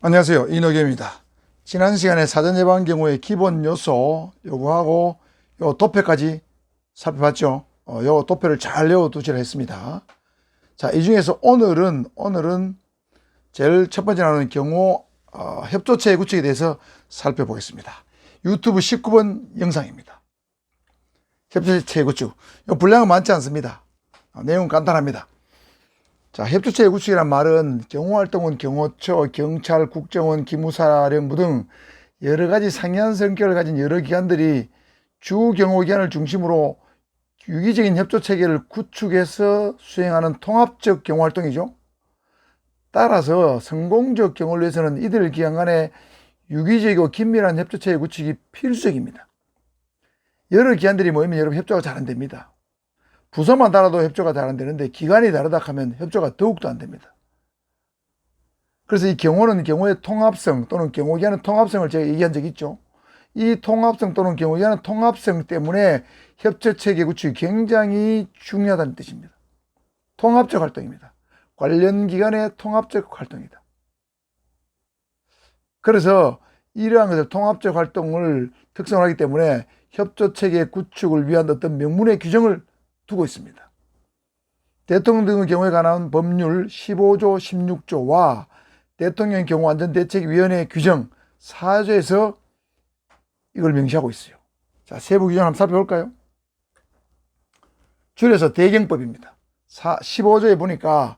안녕하세요. 이노겸입니다. 지난 시간에 사전 예방 경우의 기본 요소 요거하고 요 도표까지 살펴봤죠. 요 도표를 잘 외워두시라 했습니다. 자, 이 중에서 오늘은 제일 첫 번째 나오는 경우 협조체 구축에 대해서 살펴보겠습니다. 유튜브 19번 영상입니다. 협조체 구축. 요 분량은 많지 않습니다. 내용은 간단합니다. 자, 협조체 구축이란 말은 경호활동은 경호처, 경찰, 국정원, 기무사령부 등 여러 가지 상이한 성격을 가진 여러 기관들이 주 경호기관을 중심으로 유기적인 협조체계를 구축해서 수행하는 통합적 경호활동이죠. 따라서 성공적 경호를 위해서는 이들 기관 간의 유기적이고 긴밀한 협조체계 구축이 필수적입니다. 여러 기관들이 모이면 여러분 협조가 잘 안 됩니다. 부서만 달아도 협조가 잘 안 되는데 기관이 다르다 하면 협조가 더욱더 안 됩니다. 그래서 이 경호는 경호의 통합성 또는 경호기관의 통합성을 제가 얘기한 적이 있죠. 이 통합성 또는 경호기관의 통합성 때문에 협조체계 구축이 굉장히 중요하다는 뜻입니다. 통합적 활동입니다. 관련 기관의 통합적 활동이다. 그래서 이러한 것을 통합적 활동을 특성화하기 때문에 협조체계 구축을 위한 어떤 명문의 규정을 두고 있습니다. 대통령 등의 경우에 관한 법률 15조 16조와 대통령 경호안전대책위원회 규정 4조에서 이걸 명시하고 있어요. 자, 세부 규정 한번 살펴볼까요? 줄여서 대경법입니다. 15조에 보니까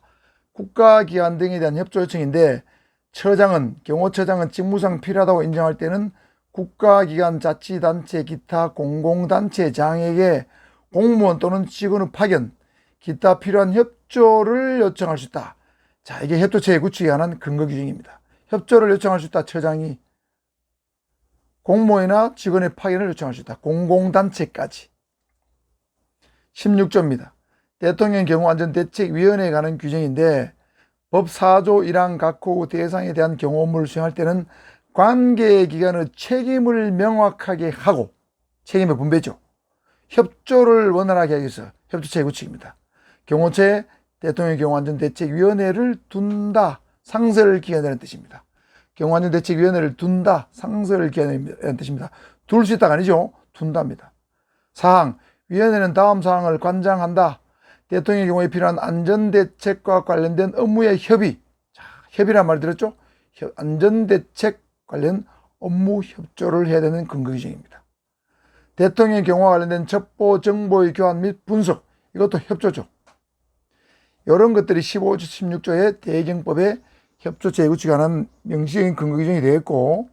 국가기관 등에 대한 협조 요청인데 경호처장은 직무상 필요하다고 인정할 때는 국가기관, 자치단체, 기타 공공단체장에게 공무원 또는 직원의 파견, 기타 필요한 협조를 요청할 수 있다. 자, 이게 협조체계 구축에 관한 근거 규정입니다. 협조를 요청할 수 있다. 처장이 공무원이나 직원의 파견을 요청할 수 있다. 공공단체까지. 16조입니다. 대통령 경호안전대책위원회에 관한 규정인데 법 4조 1항 각호 대상에 대한 경호 업무를 수행할 때는 관계기관의 책임을 명확하게 하고 책임의 분배죠. 협조를 원활하게 하기 위해서 협조체계 구축입니다. 경호처에 대통령 경호안전대책위원회를 둔다. 상설을 기한하는 뜻입니다. 경호안전대책위원회를 둔다. 상설을 기한하는 뜻입니다. 둘 수 있다가 아니죠. 둔답니다. 사항, 위원회는 다음 사항을 관장한다. 대통령의 경우에 필요한 안전대책과 관련된 업무의 협의. 자, 협의란 말 들었죠? 안전대책 관련 업무 협조를 해야 되는 근거 규정입니다. 대통령 경호와 관련된 첩보 정보의 교환 및 분석, 이것도 협조죠. 이런 것들이 15조 16조의 대경법의 협조체계 구축에 관한 명시적인 근거 규정이 되어 있고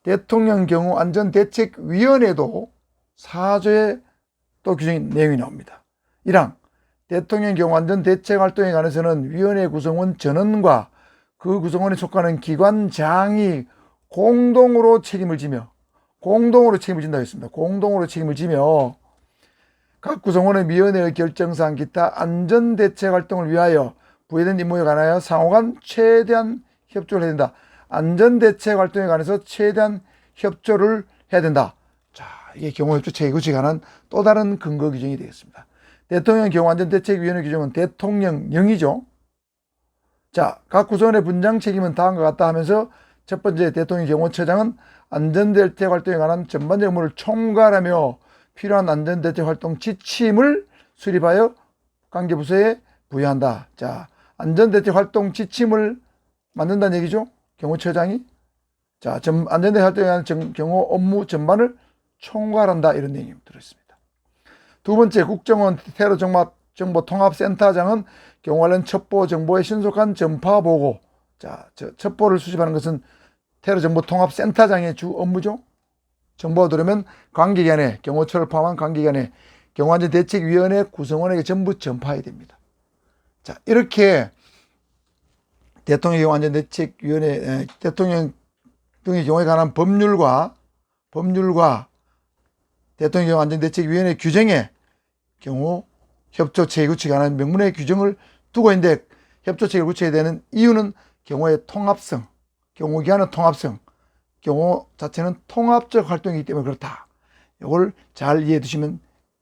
대통령 경호 안전대책위원회도 4조에 또 규정이 내용이 나옵니다. 1항 대통령 경호 안전대책 활동에 관해서는 위원회 구성원 전원과 그 구성원에 속하는 기관장이 공동으로 책임을 진다고 했습니다. 공동으로 책임을 지며 각 구성원의 위원회의 결정사항 기타 안전대책 활동을 위하여 부여된 임무에 관하여 상호간 최대한 협조를 해야 된다. 안전대책 활동에 관해서 최대한 협조를 해야 된다. 자, 이게 경호협조체계 구축에 관한 또 다른 근거 규정이 되겠습니다. 대통령 경호안전대책위원회 규정은 대통령령이죠. 자, 각 구성원의 분장 책임은 다음과 같다 하면서 첫 번째 대통령 경호처장은 안전대책 활동에 관한 전반적 업무를 총괄하며 필요한 안전대책 활동 지침을 수립하여 관계부서에 부여한다. 자, 안전대책 활동 지침을 만든다는 얘기죠. 경호처장이. 자, 안전대책 활동에 관한 경호 업무 전반을 총괄한다. 이런 내용이 들어있습니다. 두 번째, 국정원 테러정보통합센터장은 경호 관련 첩보 정보의 신속한 전파 보고. 자, 첩보를 수집하는 것은 테러정보통합센터장의 주 업무죠. 정보가 들어오면 관계기관에, 경호처를 포함한 관계기관에 경호안전대책위원회 구성원에게 전부 전파해야 됩니다. 자, 이렇게 대통령 경호안전대책위원회, 대통령 등의 경우에 관한 법률과 대통령 경호안전대책위원회 규정에 경호 협조체계 구축에 관한 명문의 규정을 두고 있는데 협조체계를 구축해야 되는 이유는 경호의 통합성, 경호기관의 통합성, 경호 자체는 통합적 활동이기 때문에 그렇다. 이걸 잘 이해해 두시면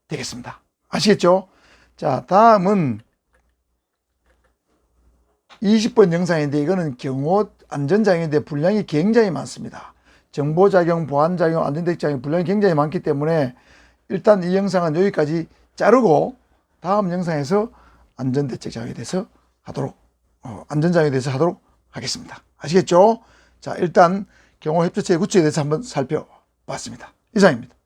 되겠습니다. 아시겠죠? 자, 다음은 20번 영상인데 이거는 경호 안전장애인데 분량이 굉장히 많습니다. 정보작용, 보안작용, 안전대책작용 분량이 굉장히 많기 때문에 일단 이 영상은 여기까지 자르고 다음 영상에서 안전대책작용에 대해서 하도록 안전장애에 대해서 하도록 하겠습니다. 아시겠죠? 자, 일단 경호협조체 구축에 대해서 한번 살펴봤습니다. 이상입니다.